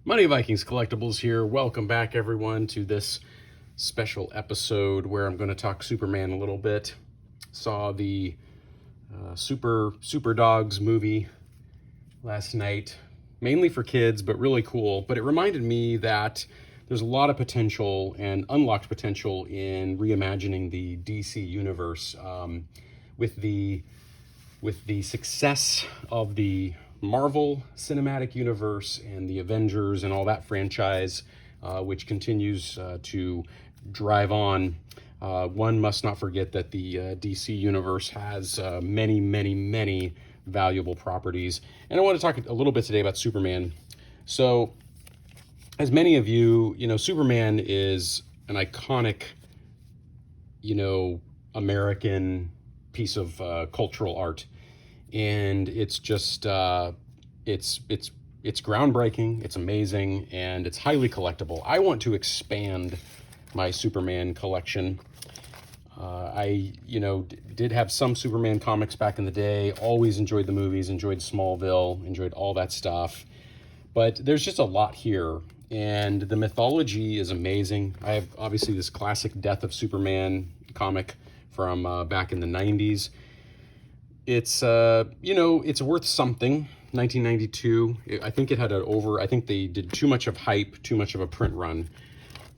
Money Vikings Collectibles here. Welcome back, everyone, to this special episode where I'm going to talk Superman a little bit. Saw the Super Dogs movie last night, mainly for kids, but really cool. But it reminded me that there's a lot of potential and unlocked potential in reimagining the DC universe with the success of the Marvel Cinematic Universe and the Avengers and all that franchise, which continues to drive on. One must not forget that the DC Universe has many valuable properties. And I want to talk a little bit today about Superman. So, as many of you, Superman is an iconic, American piece of cultural art, and it's just it's groundbreaking, it's amazing, and it's highly collectible. I want to expand my Superman collection. I did have some Superman comics back in the day. Always enjoyed the movies, enjoyed Smallville, enjoyed all that stuff. But there's just a lot here, and the mythology is amazing. I have obviously this classic Death of Superman comic from back in the 90s. It's it's worth something. 1992. I think it had I think they did too much of hype, too much of a print run.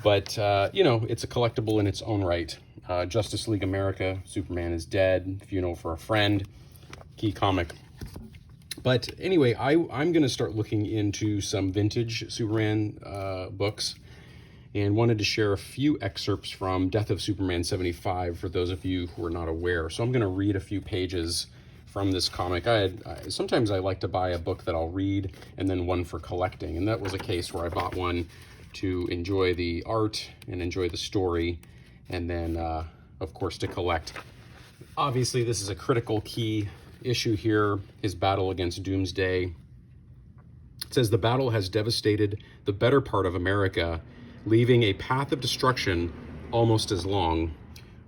But it's a collectible in its own right. Justice League America, Superman is Dead, Funeral for a Friend, key comic. But anyway, I'm going to start looking into some vintage Superman books, and wanted to share a few excerpts from Death of Superman 75 for those of you who are not aware. So I'm going to read a few pages from this comic. Sometimes I like to buy a book that I'll read and then one for collecting, and that was a case where I bought one to enjoy the art and enjoy the story, and then of course to collect. Obviously this is a critical key issue here, his battle against Doomsday. It says the battle has devastated the better part of America, leaving a path of destruction almost as long.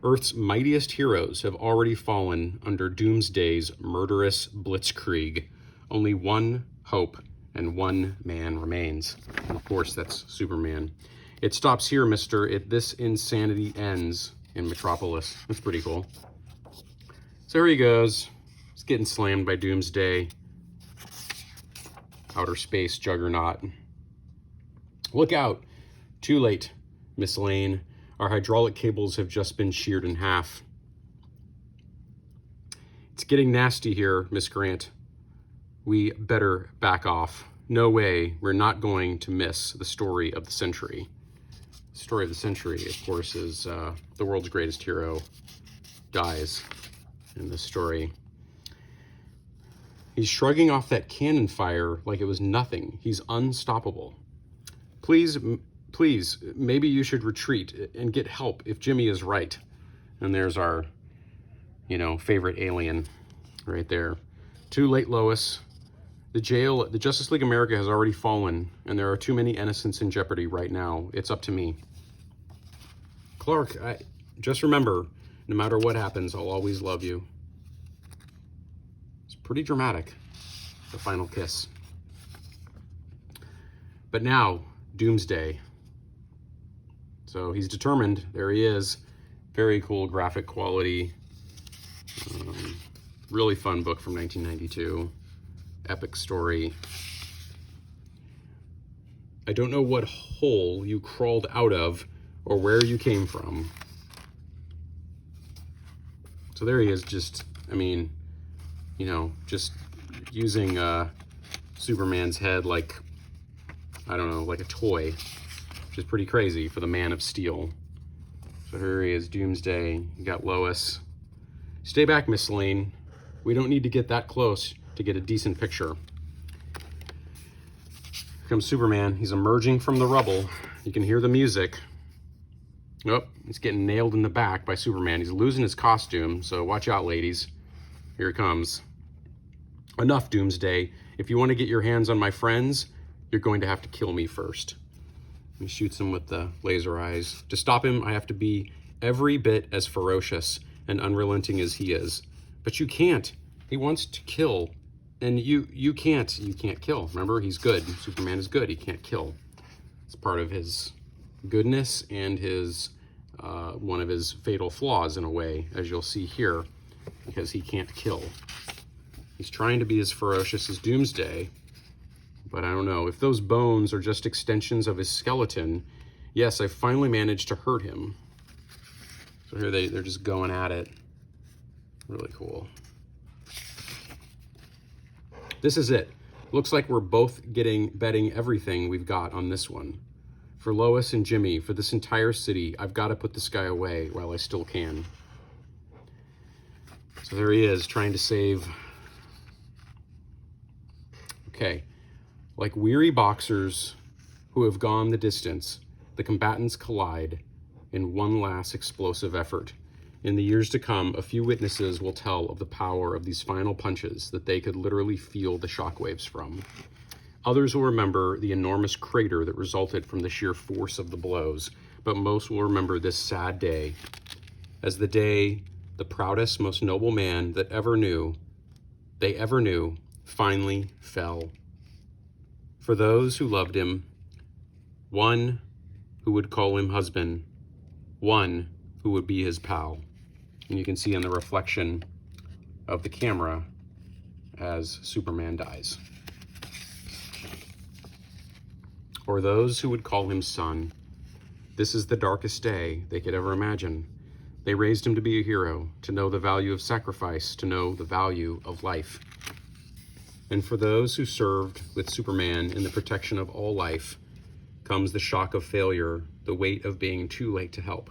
Earth's mightiest heroes have already fallen under Doomsday's murderous blitzkrieg. Only one hope and one man remains. And of course, that's Superman. It stops here, mister. This insanity ends in Metropolis. That's pretty cool. So here he goes. He's getting slammed by Doomsday. Outer space juggernaut. Look out. Too late, Miss Lane. Our hydraulic cables have just been sheared in half. It's getting nasty here, Miss Grant. We better back off. No way, we're not going to miss the story of the century. The story of the century, of course, is the world's greatest hero dies in this story. He's shrugging off that cannon fire like it was nothing. He's unstoppable. Please, maybe you should retreat and get help if Jimmy is right. And there's our, favorite alien right there. Too late, Lois. The Justice League America has already fallen, and there are too many innocents in jeopardy right now. It's up to me. Clark, just remember, no matter what happens, I'll always love you. It's pretty dramatic, the final kiss. But now, Doomsday. So he's determined. There he is. Very cool graphic quality. Really fun book from 1992. Epic story. I don't know what hole you crawled out of or where you came from. So there he is, just using Superman's head like, I don't know, like a toy, which is pretty crazy for the Man of Steel. So here he is, Doomsday. You got Lois. Stay back, Miss Lane. We don't need to get that close to get a decent picture. Here comes Superman. He's emerging from the rubble. You can hear the music. Oh, he's getting nailed in the back by Superman. He's losing his costume, so watch out, ladies. Here he comes. Enough, Doomsday. If you want to get your hands on my friends, you're going to have to kill me first. He shoots him with the laser eyes. To stop him, I have to be every bit as ferocious and unrelenting as he is. But you can't. He wants to kill And you can't kill. Remember, he's good. Superman is good. He can't kill. It's part of his goodness and his one of his fatal flaws in a way, as you'll see here, because he can't kill. He's trying to be as ferocious as Doomsday, but I don't know. If those bones are just extensions of his skeleton, yes, I finally managed to hurt him. So here they're just going at it. Really cool. This is it. Looks like we're both betting everything we've got on this one. For Lois and Jimmy, for this entire city, I've got to put this guy away while I still can. So there he is, trying to save. Okay. Like weary boxers who have gone the distance, the combatants collide in one last explosive effort. In the years to come, a few witnesses will tell of the power of these final punches that they could literally feel the shockwaves from. Others will remember the enormous crater that resulted from the sheer force of the blows, but most will remember this sad day as the day the proudest, most noble man that they ever knew, finally fell. For those who loved him, one who would call him husband, one who would be his pal. And you can see in the reflection of the camera as Superman dies. Or those who would call him son. This is the darkest day they could ever imagine. They raised him to be a hero, to know the value of sacrifice, to know the value of life. And for those who served with Superman in the protection of all life comes the shock of failure, the weight of being too late to help.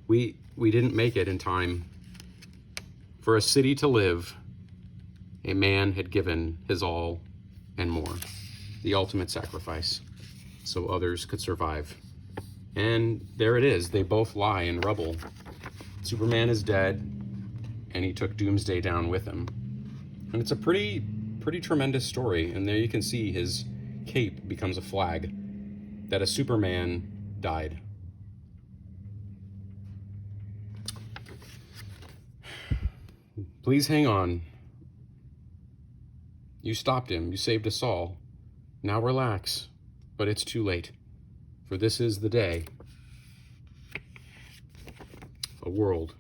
We didn't make it in time. For a city to live, a man had given his all and more, the ultimate sacrifice, so others could survive. And there it is. They both lie in rubble. Superman is dead, and he took Doomsday down with him. And it's a pretty tremendous story. And there you can see his cape becomes a flag that a Superman died. Please hang on. You stopped him. You saved us all. Now relax. But it's too late. For this is the day. A world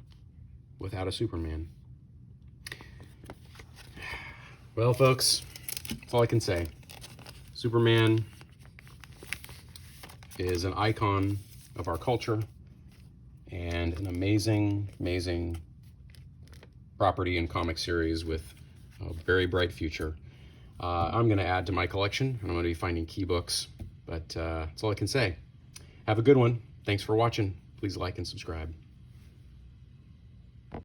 without a Superman. Well, folks, that's all I can say. Superman is an icon of our culture and an amazing, amazing property and comic series with a very bright future. I'm going to add to my collection, and I'm going to be finding key books, but that's all I can say. Have a good one. Thanks for watching. Please like and subscribe.